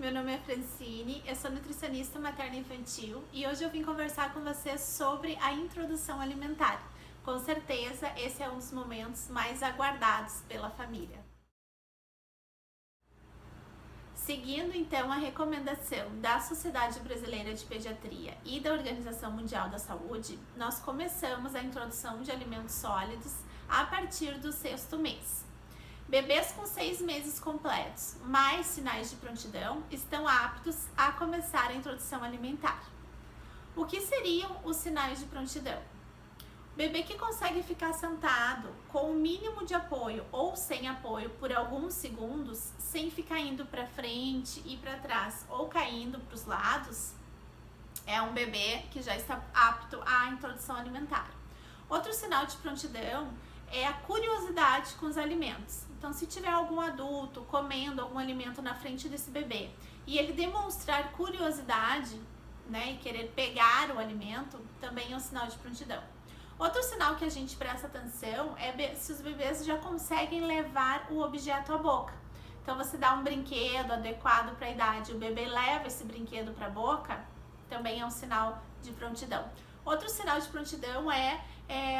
meu nome é Francine, eu sou nutricionista materna infantil e hoje eu vim conversar com vocês sobre a introdução alimentar. Com certeza esse é um dos momentos mais aguardados pela família. Seguindo então a recomendação da Sociedade Brasileira de Pediatria e da Organização Mundial da Saúde, nós começamos a introdução de alimentos sólidos a partir do 6º mês. Bebês com 6 meses completos, mais sinais de prontidão, estão aptos a começar a introdução alimentar. O que seriam os sinais de prontidão? Bebê que consegue ficar sentado com o mínimo de apoio ou sem apoio por alguns segundos, sem ficar indo para frente e para trás ou caindo para os lados, é um bebê que já está apto à introdução alimentar. Outro sinal de prontidão é a curiosidade com os alimentos. Então, se tiver algum adulto comendo algum alimento na frente desse bebê e ele demonstrar curiosidade, e querer pegar o alimento, também é um sinal de prontidão. Outro sinal que a gente presta atenção é se os bebês já conseguem levar o objeto à boca. Então, você dá um brinquedo adequado para a idade, o bebê leva esse brinquedo para a boca, também é um sinal de prontidão. Outro sinal de prontidão é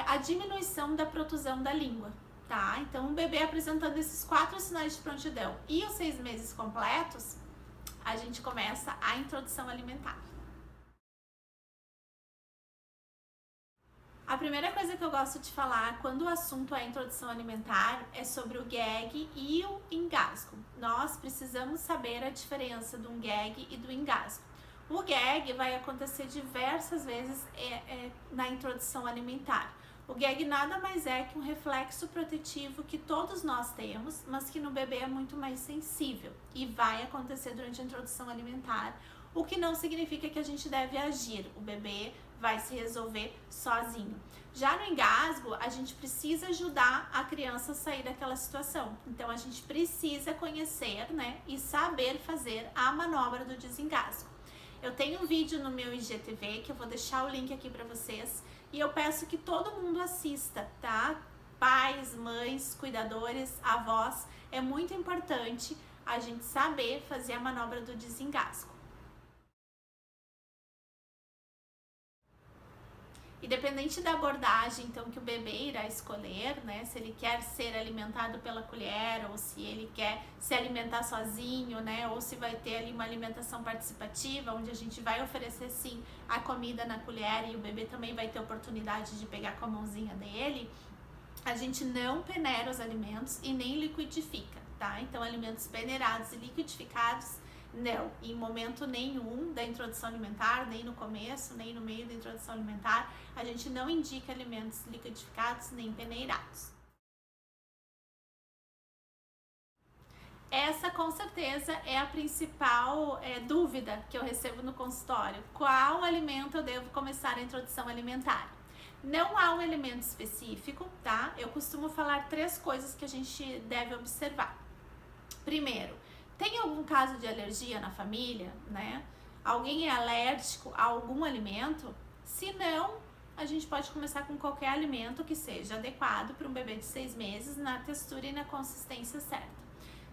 a diminuição da protusão da língua, tá? Então, um bebê apresentando esses 4 sinais de prontidão e os 6 meses completos, a gente começa a introdução alimentar. A primeira coisa que eu gosto de falar quando o assunto é introdução alimentar é sobre o gag e o engasgo. Nós precisamos saber a diferença do gag e do engasgo. O gag vai acontecer diversas vezes na introdução alimentar. O gag nada mais é que um reflexo protetivo que todos nós temos, mas que no bebê é muito mais sensível e vai acontecer durante a introdução alimentar, o que não significa que a gente deve agir. O bebê vai se resolver sozinho. Já no engasgo, a gente precisa ajudar a criança a sair daquela situação. Então, a gente precisa conhecer, e saber fazer a manobra do desengasgo. Eu tenho um vídeo no meu IGTV, que eu vou deixar o link aqui para vocês, e eu peço que todo mundo assista, tá? Pais, mães, cuidadores, avós, é muito importante a gente saber fazer a manobra do desengasgo. Independente da abordagem, então, que o bebê irá escolher, se ele quer ser alimentado pela colher, ou se ele quer se alimentar sozinho, ou se vai ter ali uma alimentação participativa, onde a gente vai oferecer, sim, a comida na colher e o bebê também vai ter oportunidade de pegar com a mãozinha dele, a gente não peneira os alimentos e nem liquidifica, tá? Então, alimentos peneirados e liquidificados, não, em momento nenhum da introdução alimentar, nem no começo, nem no meio da introdução alimentar, a gente não indica alimentos liquidificados nem peneirados. Essa, com certeza, é a principal dúvida que eu recebo no consultório. Qual alimento eu devo começar a introdução alimentar? Não há um alimento específico, tá? Eu costumo falar 3 coisas que a gente deve observar. Primeiro, tem algum caso de alergia na família, Alguém é alérgico a algum alimento? Se não, a gente pode começar com qualquer alimento que seja adequado para um bebê de 6 meses, na textura e na consistência certa.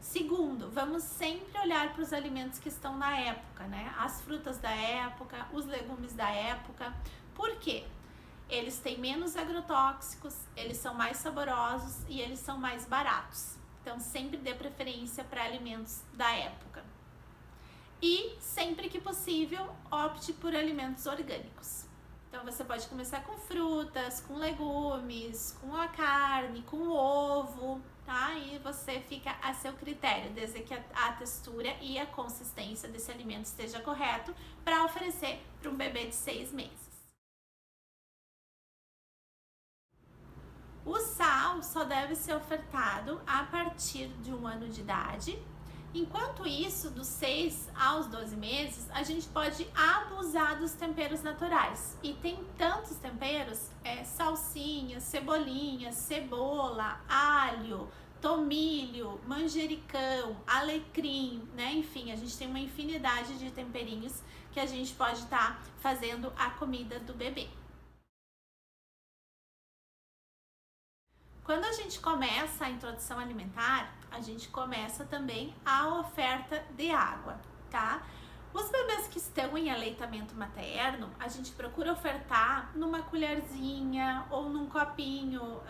Segundo, vamos sempre olhar para os alimentos que estão na época, As frutas da época, os legumes da época. Por quê? Eles têm menos agrotóxicos, eles são mais saborosos e eles são mais baratos. Então, sempre dê preferência para alimentos da época. E, sempre que possível, opte por alimentos orgânicos. Então, você pode começar com frutas, com legumes, com a carne, com o ovo, tá? E você fica a seu critério, desde que a textura e a consistência desse alimento esteja correto para oferecer para um bebê de 6 meses. O sal só deve ser ofertado a partir de 1 ano de idade. Enquanto isso, dos 6 aos 12 meses, a gente pode abusar dos temperos naturais. E tem tantos temperos, salsinha, cebolinha, cebola, alho, tomilho, manjericão, alecrim, Enfim, a gente tem uma infinidade de temperinhos que a gente pode estar fazendo a comida do bebê. Quando a gente começa a introdução alimentar, a gente começa também a oferta de água. tá? Os bebês que estão em aleitamento materno, a gente procura ofertar numa colherzinha ou num copinho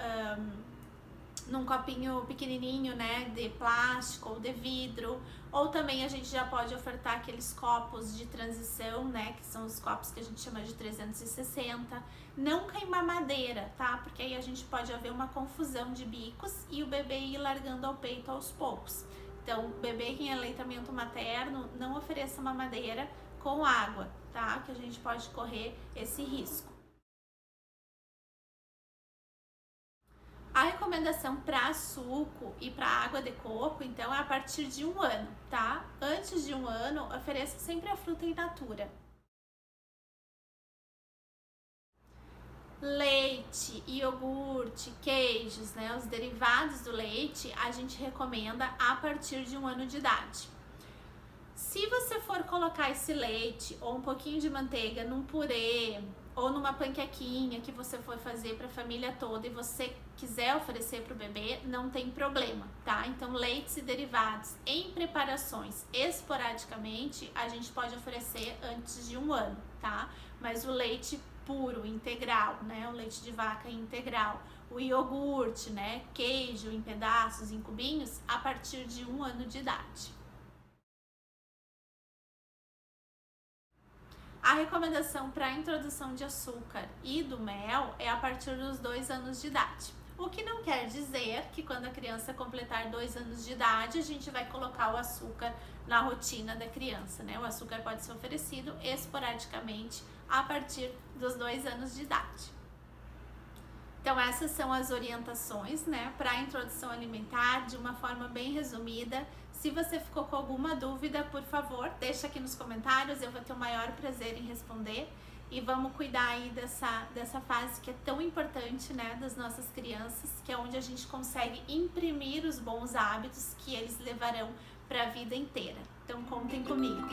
pequenininho, né, de plástico ou de vidro, ou também a gente já pode ofertar aqueles copos de transição, né, que são os copos que a gente chama de 360, nunca em mamadeira, tá, porque aí a gente pode haver uma confusão de bicos e o bebê ir largando ao peito aos poucos. Então, bebê em aleitamento materno, não ofereça mamadeira com água, tá, que a gente pode correr esse risco. A recomendação para suco e para água de coco, então, é a partir de 1 ano, tá? Antes de 1 ano, ofereça sempre a fruta in natura. Leite, iogurte, queijos, né? Os derivados do leite, a gente recomenda a partir de 1 ano de idade. Se você for colocar esse leite ou um pouquinho de manteiga num purê ou numa panquequinha que você for fazer para a família toda e você quiser oferecer para o bebê, não tem problema, tá? Então, leites e derivados em preparações esporadicamente, a gente pode oferecer antes de 1 ano, tá? Mas o leite puro, integral, né? O leite de vaca integral, o iogurte, né? Queijo em pedaços, em cubinhos, a partir de 1 ano de idade. A recomendação para a introdução de açúcar e do mel é a partir dos 2 anos de idade. O que não quer dizer que quando a criança completar 2 anos de idade, a gente vai colocar o açúcar na rotina da criança, né? O açúcar pode ser oferecido esporadicamente a partir dos 2 anos de idade. Então, essas são as orientações, né, para a introdução alimentar de uma forma bem resumida. Se você ficou com alguma dúvida, por favor, deixa aqui nos comentários, eu vou ter o maior prazer em responder. E vamos cuidar aí dessa fase que é tão importante, né, das nossas crianças, que é onde a gente consegue imprimir os bons hábitos que eles levarão para a vida inteira. Então, contem comigo.